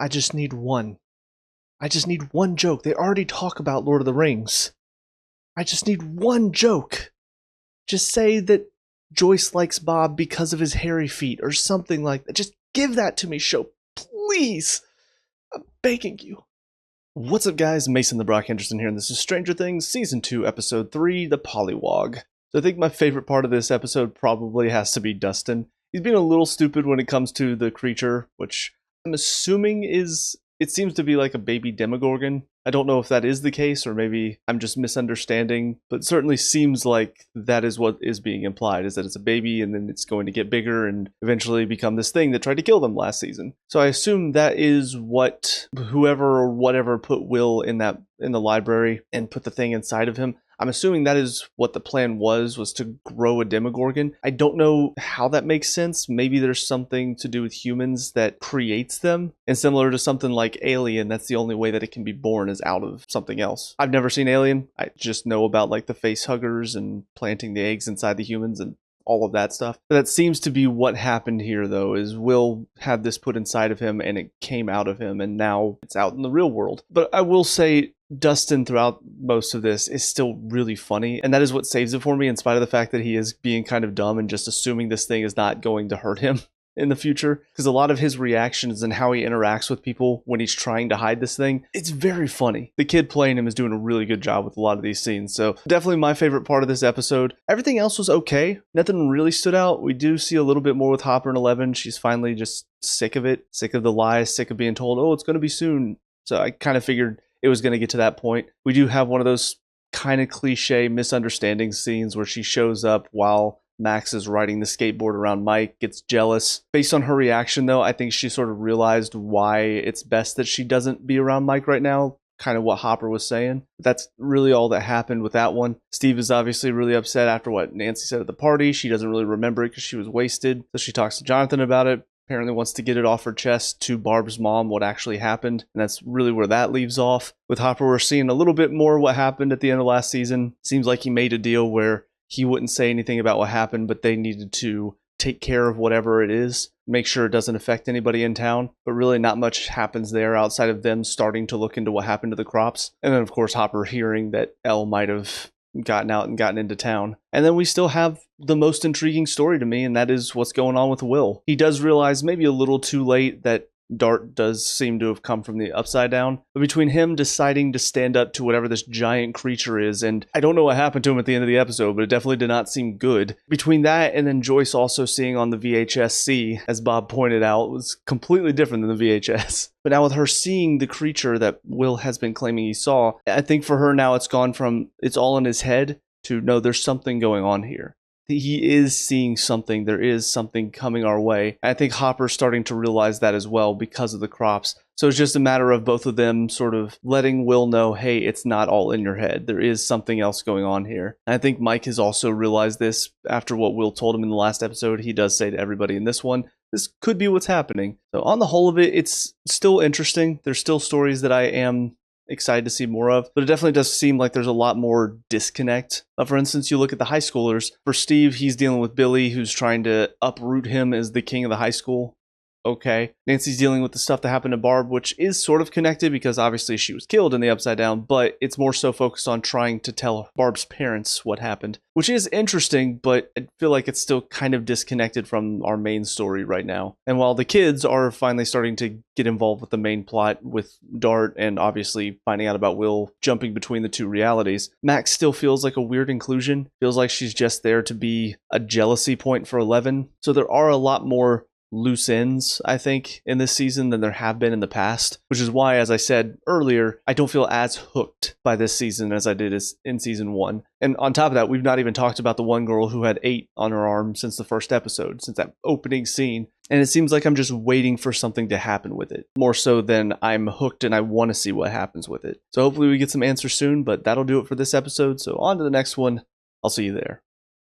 I just need one. I just need one joke. They already talk about Lord of the Rings. I just need one joke. Just say that Joyce likes Bob because of his hairy feet or something like that. Just give that to me, show. Please. I'm begging you. What's up, guys? Mason the Brock Henderson here, and this is Stranger Things Season 2, Episode 3, The Pollywog. So I think my favorite part of this episode probably has to be Dustin. He's being a little stupid when it comes to the creature, which I'm assuming it seems to be like a baby Demogorgon. I don't know if that is the case, or maybe I'm just misunderstanding, but it certainly seems like that is what is being implied, is that it's a baby and then it's going to get bigger and eventually become this thing that tried to kill them last season. So I assume that is what whoever or whatever put Will in the library and put the thing inside of him. I'm assuming that is what the plan was to grow a Demogorgon. I don't know how that makes sense. Maybe there's something to do with humans that creates them. And similar to something like Alien, that's the only way that it can be born is out of something else. I've never seen Alien. I just know about like the face huggers and planting the eggs inside the humans and all of that stuff. But that seems to be what happened here, though, is Will had this put inside of him and it came out of him, and now it's out in the real world. But I will say Dustin throughout most of this is still really funny, and that is what saves it for me, in spite of the fact that he is being kind of dumb and just assuming this thing is not going to hurt him in the future, because a lot of his reactions and how he interacts with people when he's trying to hide this thing, it's very funny. The kid playing him is doing a really good job with a lot of these scenes, so definitely my favorite part of this episode. Everything else was okay. Nothing really stood out. We do see a little bit more with Hopper and Eleven. She's finally just sick of it, sick of the lies, sick of being told, oh, it's going to be soon. So I kind of figured it was going to get to that point. We do have one of those kind of cliche misunderstanding scenes where she shows up while Max is riding the skateboard around Mike, gets jealous. Based on her reaction, though, I think she sort of realized why it's best that she doesn't be around Mike right now, kind of what Hopper was saying. That's really all that happened with that one. Steve is obviously really upset after what Nancy said at the party. She doesn't really remember it because she was wasted, so she talks to Jonathan about it. Apparently wants to get it off her chest to Barb's mom what actually happened, and that's really where that leaves off. With Hopper, we're seeing a little bit more what happened at the end of last season. Seems like he made a deal where he wouldn't say anything about what happened, but they needed to take care of whatever it is, make sure it doesn't affect anybody in town. But really not much happens there outside of them starting to look into what happened to the crops. And then, of course, Hopper hearing that Elle might have gotten out and gotten into town. And then we still have the most intriguing story to me, and that is what's going on with Will. He does realize, maybe a little too late, that Dart does seem to have come from the upside down. But between him deciding to stand up to whatever this giant creature is, and I don't know what happened to him at the end of the episode, but it definitely did not seem good. Between that and then Joyce also seeing on the VHS-C, as Bob pointed out, was completely different than the VHS. But now with her seeing the creature that Will has been claiming he saw, I think for her now it's gone from it's all in his head to no, there's something going on here. He is seeing something. There is something coming our way. I think Hopper's starting to realize that as well because of the crops. So it's just a matter of both of them sort of letting Will know, hey, it's not all in your head. There is something else going on here. And I think Mike has also realized this after what Will told him in the last episode. He does say to everybody in this one, this could be what's happening. So on the whole of it, it's still interesting. There's still stories that I am excited to see more of, but it definitely does seem like there's a lot more disconnect. For instance, you look at the high schoolers. For Steve, he's dealing with Billy, who's trying to uproot him as the king of the high school. Okay. Nancy's dealing with the stuff that happened to Barb, which is sort of connected because obviously she was killed in the Upside Down, but it's more so focused on trying to tell Barb's parents what happened, which is interesting, but I feel like it's still kind of disconnected from our main story right now. And while the kids are finally starting to get involved with the main plot with Dart and obviously finding out about Will jumping between the two realities, Max still feels like a weird inclusion. Feels like she's just there to be a jealousy point for Eleven. So there are a lot more loose ends, I think, in this season than there have been in the past, which is why, as I said earlier, I don't feel as hooked by this season as I did in season 1. And on top of that, we've not even talked about the one girl who had 8 on her arm since the first episode, since that opening scene. And it seems like I'm just waiting for something to happen with it, more so than I'm hooked and I want to see what happens with it. So hopefully we get some answers soon, but that'll do it for this episode. So on to the next one. I'll see you there.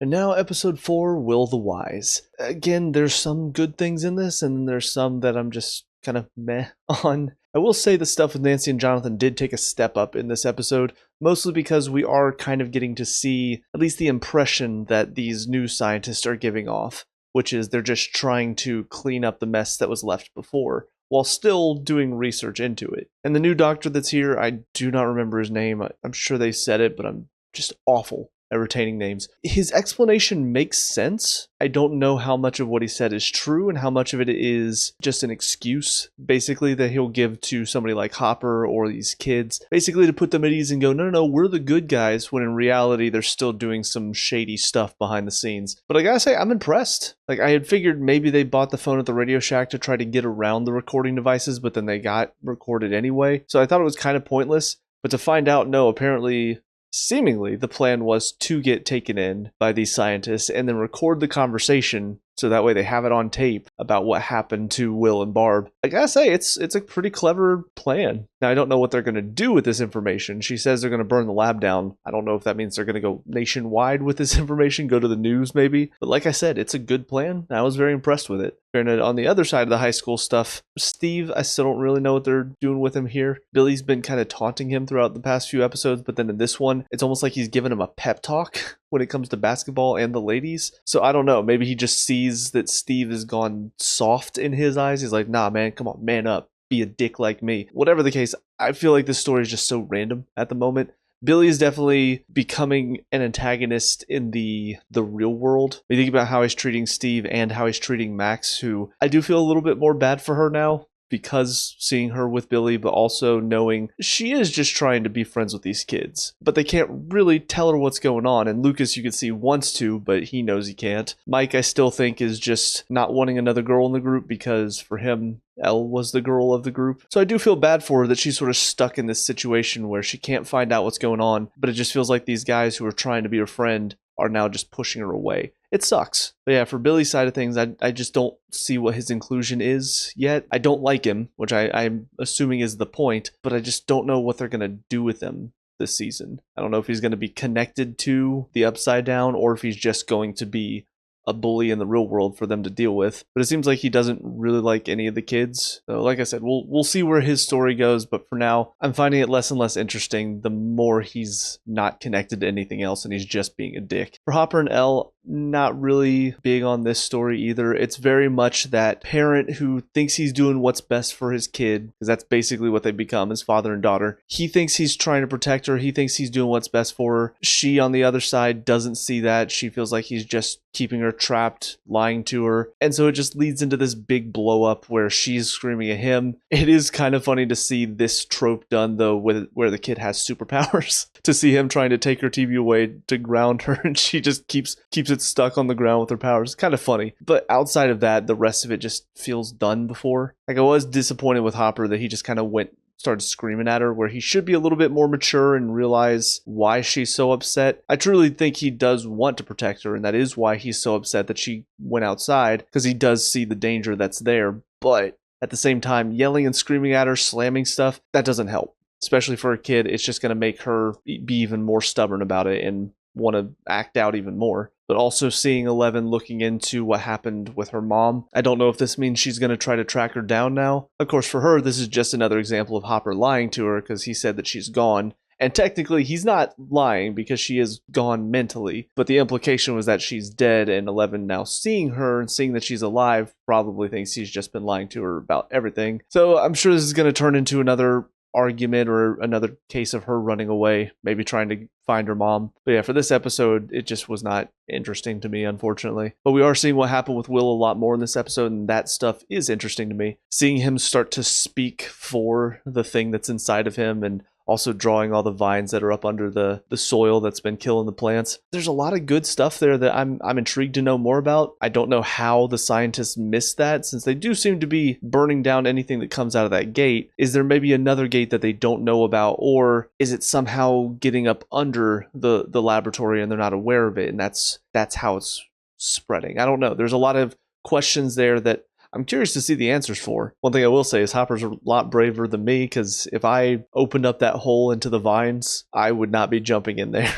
And now episode 4, Will the Wise. Again, there's some good things in this, and there's some that I'm just kind of meh on. I will say the stuff with Nancy and Jonathan did take a step up in this episode, mostly because we are kind of getting to see at least the impression that these new scientists are giving off, which is they're just trying to clean up the mess that was left before. while still doing research into it. And the new doctor that's here, I do not remember his name. I'm sure they said it, but I'm just awful at retaining names. His explanation makes sense. I don't know how much of what he said is true and how much of it is just an excuse, basically, that he'll give to somebody like Hopper or these kids, basically to put them at ease and go, no, we're the good guys, when in reality, they're still doing some shady stuff behind the scenes. But I gotta say, I'm impressed. Like, I had figured maybe they bought the phone at the Radio Shack to try to get around the recording devices, but then they got recorded anyway. So I thought it was kind of pointless. But to find out, no, apparently, seemingly, the plan was to get taken in by these scientists and then record the conversation so that way they have it on tape about what happened to Will and Barb. I gotta say, it's a pretty clever plan. Now, I don't know what they're going to do with this information. She says they're going to burn the lab down. I don't know if that means they're going to go nationwide with this information, go to the news maybe. But like I said, it's a good plan. I was very impressed with it. Granted, on the other side of the high school stuff, Steve, I still don't really know what they're doing with him here. Billy's been kind of taunting him throughout the past few episodes, but then in this one, it's almost like he's giving him a pep talk when it comes to basketball and the ladies. So I don't know. Maybe he just sees that Steve has gone soft in his eyes. He's like, nah, man, come on, man up. Be a dick like me. Whatever the case, I feel like this story is just so random at the moment. Billy is definitely becoming an antagonist in the real world. When you think about how he's treating Steve and how he's treating Max, who I do feel a little bit more bad for her now, because seeing her with Billy, but also knowing she is just trying to be friends with these kids. But they can't really tell her what's going on. And Lucas, you can see, wants to, but he knows he can't. Mike, I still think, is just not wanting another girl in the group because for him, Elle was the girl of the group. So I do feel bad for her that she's sort of stuck in this situation where she can't find out what's going on, but it just feels like these guys who are trying to be her friend are now just pushing her away. It sucks. But yeah, for Billy's side of things, I just don't see what his inclusion is yet. I don't like him, which I'm assuming is the point, but I just don't know what they're going to do with him this season. I don't know if he's going to be connected to the Upside Down or if he's just going to be a bully in the real world for them to deal with. But it seems like he doesn't really like any of the kids. So like I said, we'll see where his story goes, but for now, I'm finding it less and less interesting the more he's not connected to anything else and he's just being a dick. For Hopper and Elle, not really big on this story either. It's very much that parent who thinks he's doing what's best for his kid, because that's basically what they become as father and daughter. He thinks he's trying to protect her. He thinks he's doing what's best for her. She, on the other side, doesn't see that. She feels like he's just keeping her trapped, lying to her. And so it just leads into this big blow up where she's screaming at him. It is kind of funny to see this trope done, though, where the kid has superpowers. To see him trying to take her TV away to ground her, and she just keeps it stuck on the ground with her powers. It's kind of funny. But outside of that, the rest of it just feels done before. Like, I was disappointed with Hopper that he just kind of started screaming at her, where he should be a little bit more mature and realize why she's so upset. I truly think he does want to protect her, and that is why he's so upset that she went outside, because he does see the danger that's there. But at the same time, yelling and screaming at her, slamming stuff, that doesn't help. Especially for a kid, it's just going to make her be even more stubborn about it and want to act out even more. But also seeing Eleven looking into what happened with her mom, I don't know if this means she's going to try to track her down now. Of course, for her, this is just another example of Hopper lying to her because he said that she's gone. And technically, he's not lying because she is gone mentally. But the implication was that she's dead, and Eleven, now seeing her and seeing that she's alive, probably thinks he's just been lying to her about everything. So I'm sure this is going to turn into another argument or another case of her running away, maybe trying to find her mom. But yeah, for this episode, it just was not interesting to me, unfortunately. But we are seeing what happened with Will a lot more in this episode, and that stuff is interesting to me. Seeing him start to speak for the thing that's inside of him, and also drawing all the vines that are up under the soil that's been killing the plants. There's a lot of good stuff there that I'm intrigued to know more about. I don't know how the scientists missed that, since they do seem to be burning down anything that comes out of that gate. Is there maybe another gate that they don't know about, or is it somehow getting up under the laboratory and they're not aware of it, and that's how it's spreading? I don't know. There's a lot of questions there that I'm curious to see the answers for. One thing I will say is Hopper's a lot braver than me, because if I opened up that hole into the vines, I would not be jumping in there.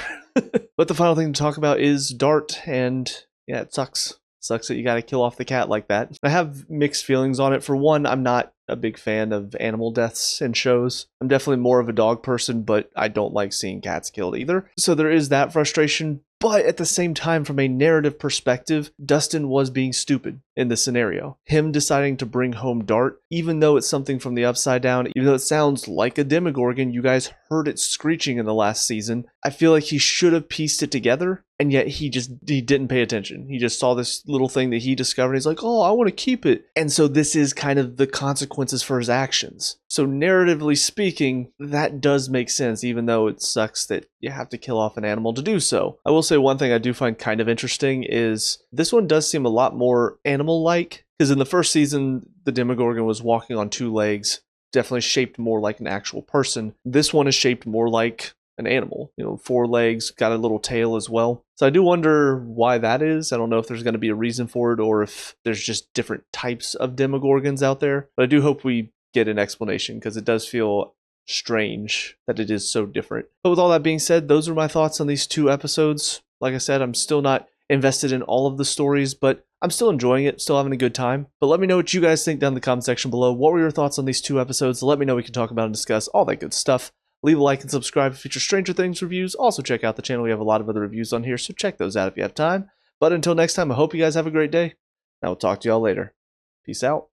But the final thing to talk about is Dart, and yeah, it sucks. Sucks that you gotta kill off the cat like that. I have mixed feelings on it. For one, I'm not a big fan of animal deaths in shows. I'm definitely more of a dog person, but I don't like seeing cats killed either. So there is that frustration. But at the same time, from a narrative perspective, Dustin was being stupid. in this scenario. Him deciding to bring home Dart, even though it's something from the Upside Down, even though it sounds like a Demogorgon, you guys heard it screeching in the last season. I feel like he should have pieced it together, and yet he didn't pay attention. He just saw this little thing that he discovered. He's like, oh, I want to keep it. And so this is kind of the consequences for his actions. So narratively speaking, that does make sense, even though it sucks that you have to kill off an animal to do so. I will say one thing I do find kind of interesting is this one does seem a lot more animal-like, because in the first season, the Demogorgon was walking on 2 legs, definitely shaped more like an actual person. This one is shaped more like an animal, 4 legs, got a little tail as well. So I do wonder why that is. I don't know if there's going to be a reason for it or if there's just different types of Demogorgons out there, but I do hope we get an explanation because it does feel strange that it is so different. But with all that being said, those are my thoughts on these 2 episodes. Like I said, I'm still not invested in all of the stories, but I'm still enjoying it, still having a good time. But let me know what you guys think down in the comment section below. What were your thoughts on these 2 episodes? Let me know, we can talk about and discuss all that good stuff. Leave a like and subscribe for future Stranger Things reviews. Also check out the channel. We have a lot of other reviews on here, so check those out if you have time. But until next time, I hope you guys have a great day. I will talk to y'all later. Peace out.